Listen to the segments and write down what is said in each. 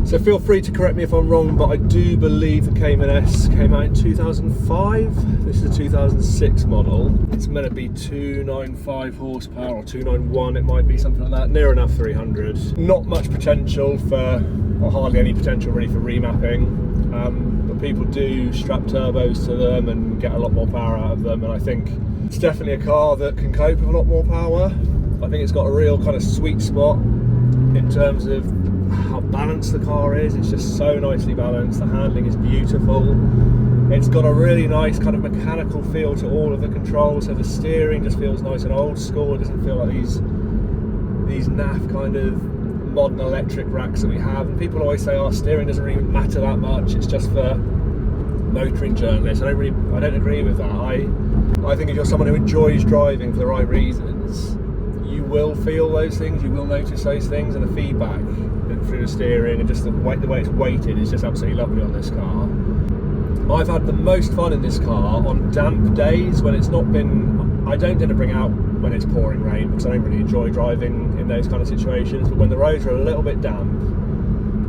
So feel free to correct me if I'm wrong, but I do believe the Cayman S came out in 2005. This is a 2006 model. It's meant to be 295 horsepower or 291, it might be something like that, near enough 300. Not much potential for, or hardly any potential really for remapping, but people do strap turbos to them and get a lot more power out of them, and I think it's definitely a car that can cope with a lot more power. I think it's got a real kind of sweet spot in terms of how balanced the car is. It's just so nicely balanced. The handling is beautiful. It's got a really nice kind of mechanical feel to all of the controls, so the steering just feels nice and old school. It doesn't feel like these naff kind of modern electric racks that we have, and people always say our steering doesn't really matter that much, it's just for motoring journalists. I don't agree with that. I think if you're someone who enjoys driving for the right reasons, you will feel those things, you will notice those things, and the feedback through the steering and just the way it's weighted is just absolutely lovely on this car. I've had the most fun in this car on damp days when it's not been, I don't tend to bring out when it's pouring rain because I don't really enjoy driving in those kind of situations, but when the roads are a little bit damp,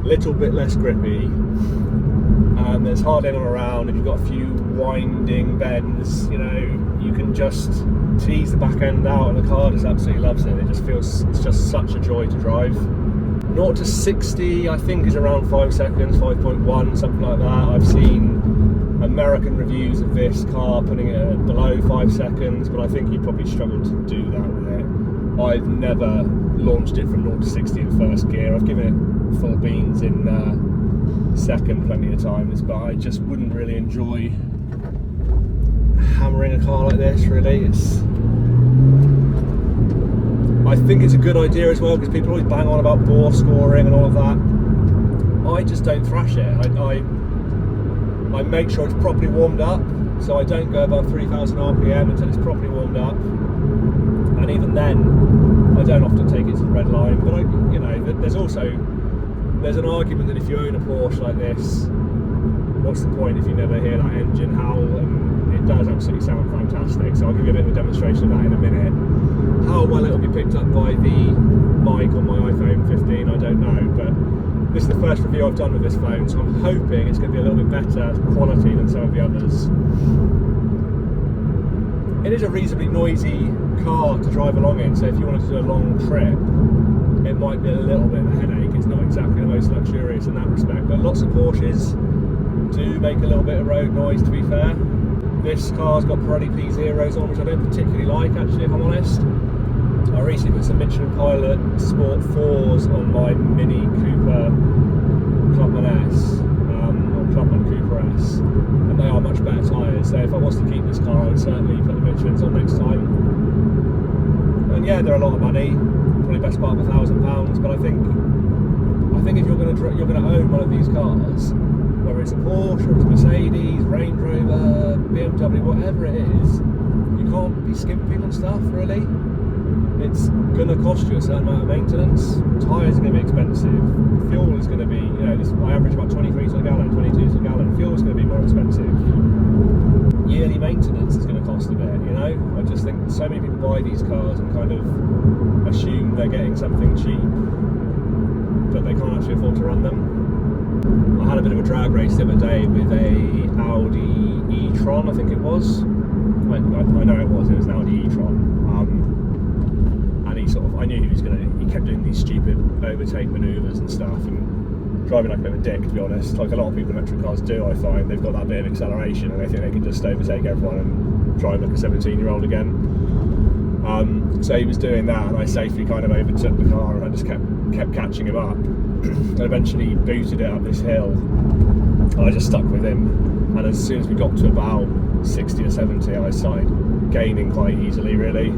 a little bit less grippy, and there's hardly anyone around, and you've got a few winding bends, you know, you can just tease the back end out, and the car just absolutely loves it. It just feels, it's just such a joy to drive. 0 to 60 I think is around 5 seconds, 5.1, something like that. I've seen American reviews of this car putting it at below 5 seconds, but I think you'd probably struggle to do that with it. I've never launched it from 0 to 60 in first gear. I've given it full beans in second plenty of times, but I just wouldn't really enjoy hammering a car like this, really. I think it's a good idea as well, because people always bang on about bore scoring and all of that. I just don't thrash it. I make sure it's properly warmed up, so I don't go above 3,000 RPM until it's properly warmed up, and even then I don't often take it to the red line. But you know, there's an argument that if you own a Porsche like this, what's the point if you never hear that engine howl? And it does absolutely sound fantastic, so I'll give you a bit of a demonstration of that in a minute. How well it'll be picked up by the mic on my iPhone 15, I don't know, but this is the first review I've done with this phone, so I'm hoping it's going to be a little bit better quality than some of the others. It is a reasonably noisy car to drive along in, so if you wanted to do a long trip, it might be a little bit of a headache. It's not exactly the most luxurious in that respect, but lots of Porsches do make a little bit of road noise, to be fair. This car's got Pirelli P0s on, which I don't particularly like, actually, if I'm honest. I recently put some Michelin Pilot Sport 4s on my Mini Cooper Clubman S, or Clubman Cooper S, and they are much better tyres, so if I was to keep this car I would certainly put the Michelins on next time. And yeah, they're a lot of money, probably best part of £1,000, but I think if you're going to own one of these cars, whether it's a Porsche or it's a Mercedes, Range Rover, BMW, whatever it is, you can't be skimping on stuff, really. It's going to cost you a certain amount of maintenance. Tyres are going to be expensive. Fuel is going to be, you know, I average about 23 to a gallon, 22 to a gallon. Fuel is going to be more expensive. Yearly maintenance is going to cost a bit, you know. I just think so many people buy these cars and kind of assume they're getting something cheap, but they can't actually afford to run them. I had a bit of a drag race the other day with a Audi e-tron, I think it was. I know it was an Audi e-tron. And I knew he kept doing these stupid overtake manoeuvres and stuff, and driving like a bit of a dick, to be honest. Like a lot of people in electric cars do, I find. They've got that bit of acceleration and they think they can just overtake everyone and drive like a 17-year-old again. So he was doing that, and I safely kind of overtook the car, and I just kept catching him up. And eventually booted it up this hill, and I just stuck with him, and as soon as we got to about 60 or 70 I started gaining quite easily, really.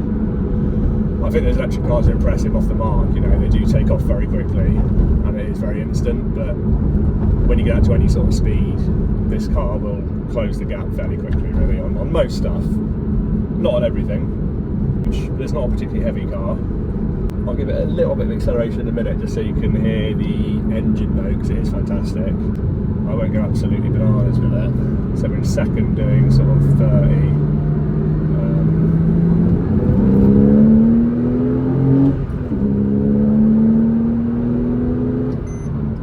I think those electric cars are impressive off the mark, you know, they do take off very quickly and it is very instant, but when you get out to any sort of speed, this car will close the gap fairly quickly, really, on most stuff. Not on everything. It's not a particularly heavy car. I'll give it a little bit of acceleration in a minute just so you can hear the engine though, because it is fantastic. I won't go absolutely bananas with it. So we're in second doing sort of 30.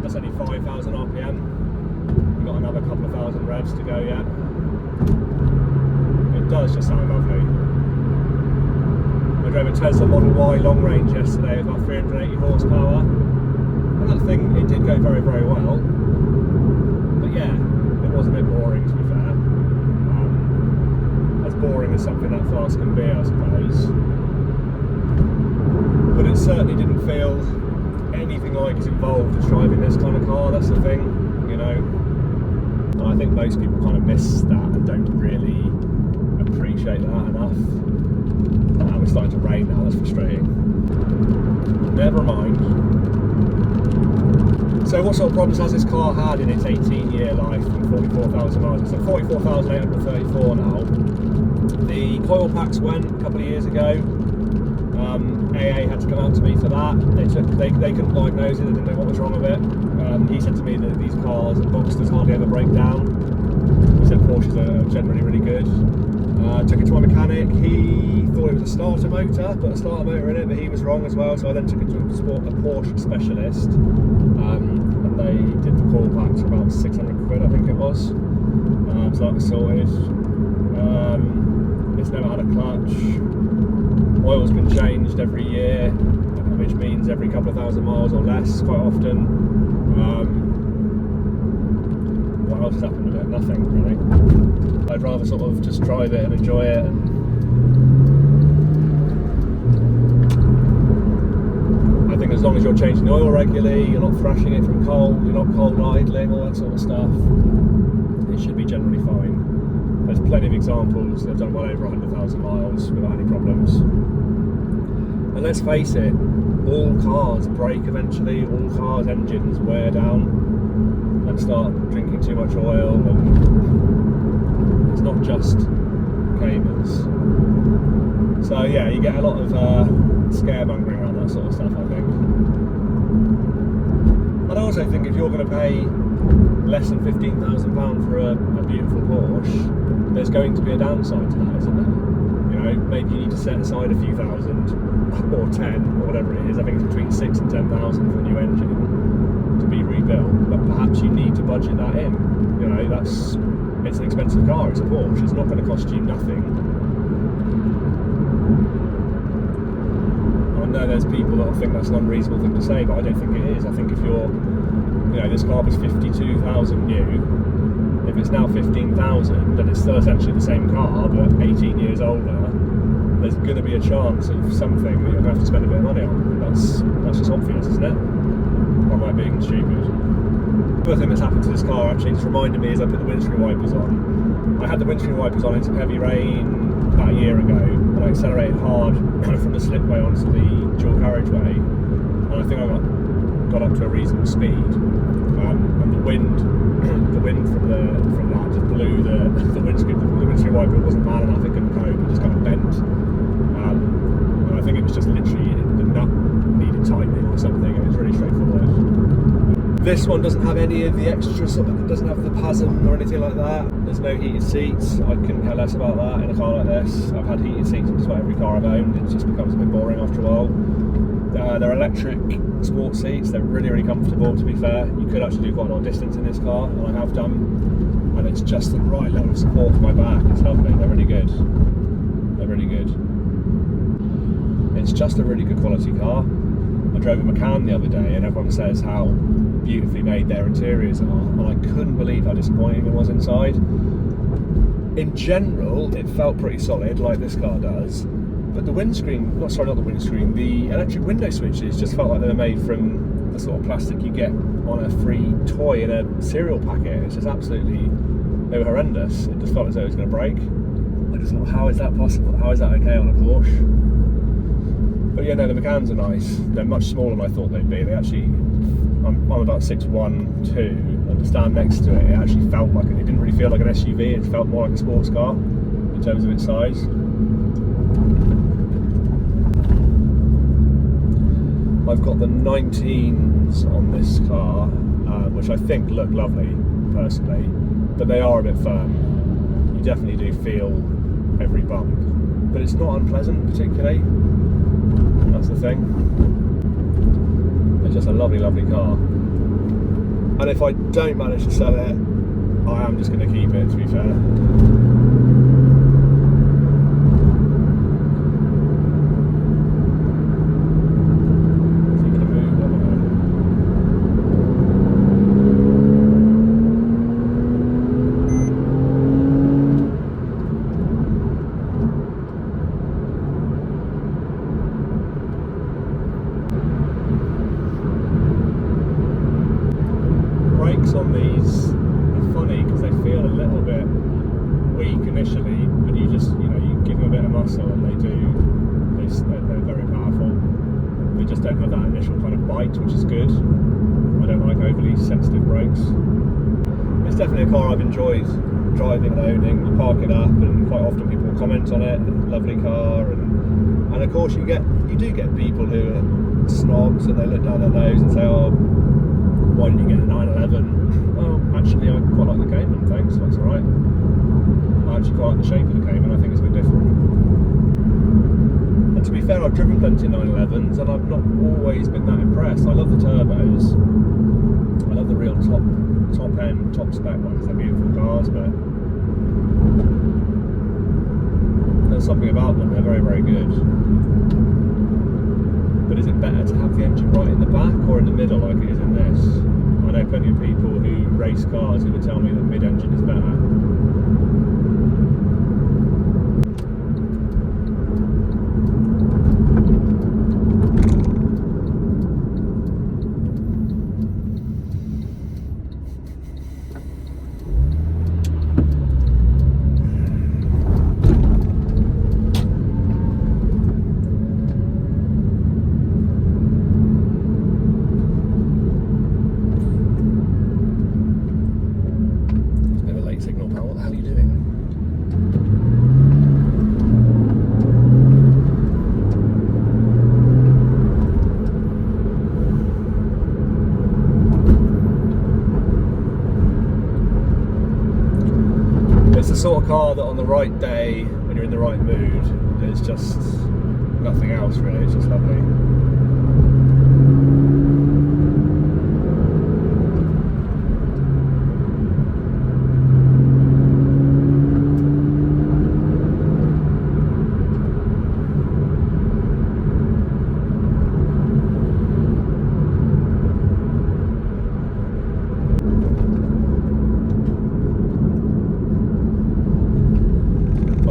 That's only 5,000 revs to go yet. It does just sound lovely. I drove a Tesla Model Y long range yesterday with about 380 horsepower. And that thing, it did go very, very well. But yeah, it was a bit boring, to be fair. As boring as something that fast can be, I suppose. But it certainly didn't feel anything like as involved as driving this kind of car. That's the thing, you know. And I think most people kind of miss that and don't really appreciate that enough. It's starting to rain now, that's frustrating. Never mind. So what sort of problems has this car had in its 18-year life and 44,000 miles? So 44,834 now. The coil packs went a couple of years ago. AA had to come out to me for that. They couldn't diagnose it, they didn't know what was wrong with it. He said to me that these cars and Boxsters hardly ever break down. He said Porsches are generally really good. Took it to my mechanic. He thought it was a starter motor, put a starter motor in it, but he was wrong as well. So I then took it to a Porsche specialist, and they did the coil packs for about 600 quid, I think it was. So that was sorted. It's never had a clutch. Oil's been changed every year, which means every couple of thousand miles or less, quite often. What else has happened with it? Nothing, really. I'd rather sort of just drive it and enjoy it. I think as long as you're changing the oil regularly, you're not thrashing it from cold, you're not cold idling, all that sort of stuff, it should be generally fine. There's plenty of examples that have done well over 100,000 miles without any problems. And let's face it, all cars break eventually, all cars' engines wear down and start drinking too much oil, and it's not just Caymans. So yeah, you get a lot of scaremongering around that sort of stuff, I think. And I also think if you're going to pay less than £15,000 for a beautiful Porsche, there's going to be a downside to that, isn't there? You know, maybe you need to set aside a few thousand, or 10, or whatever it is. I think it's between 6 and 10,000 for a new engine to be rebuilt, but perhaps you need to budget that in. You know, it's an expensive car, it's a Porsche, it's not going to cost you nothing. I know there's people that think that's an unreasonable thing to say, but I don't think it is. I think if you're, you know, this car was 52,000 new, if it's now 15,000, then it's still essentially the same car, but 18 years older, there's going to be a chance of something that you're going to have to spend a bit of money on. That's just obvious, isn't it? Or am I being stupid? The other thing that's happened to this car actually just reminded me is I put the windscreen wipers on. I had the windscreen wipers on in some heavy rain about a year ago, and I accelerated hard from the slipway onto the dual carriageway, and I think I got up to a reasonable speed, and the wind from that just blew the windscreen wiper. Wasn't bad enough, it couldn't cope, it just kind of bent, and I think it was just literally the nut needed tightening or something. It was really straightforward. This one doesn't have any of the extra sort of, it doesn't have the PASM or anything like that. There's no heated seats. I couldn't care less about that in a car like this. I've had heated seats in just about every car I've owned. It just becomes a bit boring after a while. They're electric sports seats. They're really, really comfortable, to be fair. You could actually do quite a lot of distance in this car, and I have done. And it's just the right level of support for my back. It's lovely. They're really good. They're really good. It's just a really good quality car. I drove a Macan the other day, and everyone says how beautifully made their interiors are, and I couldn't believe how disappointing it was inside. In general, it felt pretty solid, like this car does, but the windscreen, not the windscreen, the electric window switches just felt like they were made from the sort of plastic you get on a free toy in a cereal packet. It's just absolutely, they were horrendous. It just felt as though it was going to break. I just thought, how is that possible? How is that okay on a Porsche? But yeah, no, the Macans are nice. They're much smaller than I thought they'd be. They actually, I'm about 6'1", 2", and to stand next to it, it actually felt like, it didn't really feel like an SUV, it felt more like a sports car in terms of its size. I've got the 19s on this car, which I think look lovely, personally, but they are a bit firm. You definitely do feel every bump, but it's not unpleasant particularly. That's the thing. It's just a lovely, lovely car. And if I don't manage to sell it, I am just going to keep it, to be fair. Brakes on these are funny because they feel a little bit weak initially, but you just, you give them a bit of muscle and they're very powerful. They just don't have that initial kind of bite, which is good. I don't like overly sensitive brakes. It's definitely a car I've enjoyed driving and owning. You park it up and quite often people comment on it, lovely car, and of course you do get people who are snobs and they look down their nose and say, oh, why didn't you get a 911? Well, actually I quite like the Cayman, thanks, that's alright. I actually quite like the shape of the Cayman, I think it's a bit different. And to be fair, I've driven plenty of 911s and I've not always been that impressed. I love the turbos, I love the real top end, top spec ones, they're beautiful cars, but there's something about them, they're very, very good. But is it better to have the engine right in the back or in the middle like it is in this? I know plenty of people who race cars who would tell me that mid-engine is better. It's the sort of car that on the right day, when you're in the right mood, there's just nothing else really, it's just lovely.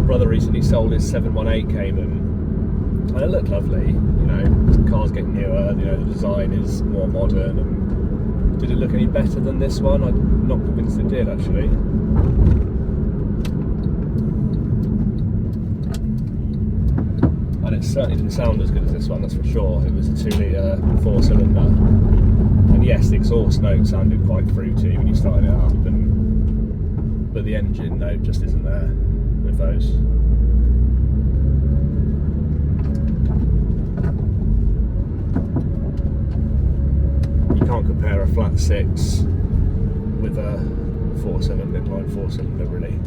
Brother recently sold his 718 Cayman and it looked lovely, the car's getting newer, the design is more modern, and did it look any better than this one? I'm not convinced it did actually. And it certainly didn't sound as good as this one, that's for sure. It was a 2-litre 4-cylinder, and yes, the exhaust note sounded quite fruity when you started it up, but the engine note just isn't there with those. You can't compare a flat 6 with a 4-cylinder, inline 4-cylinder really.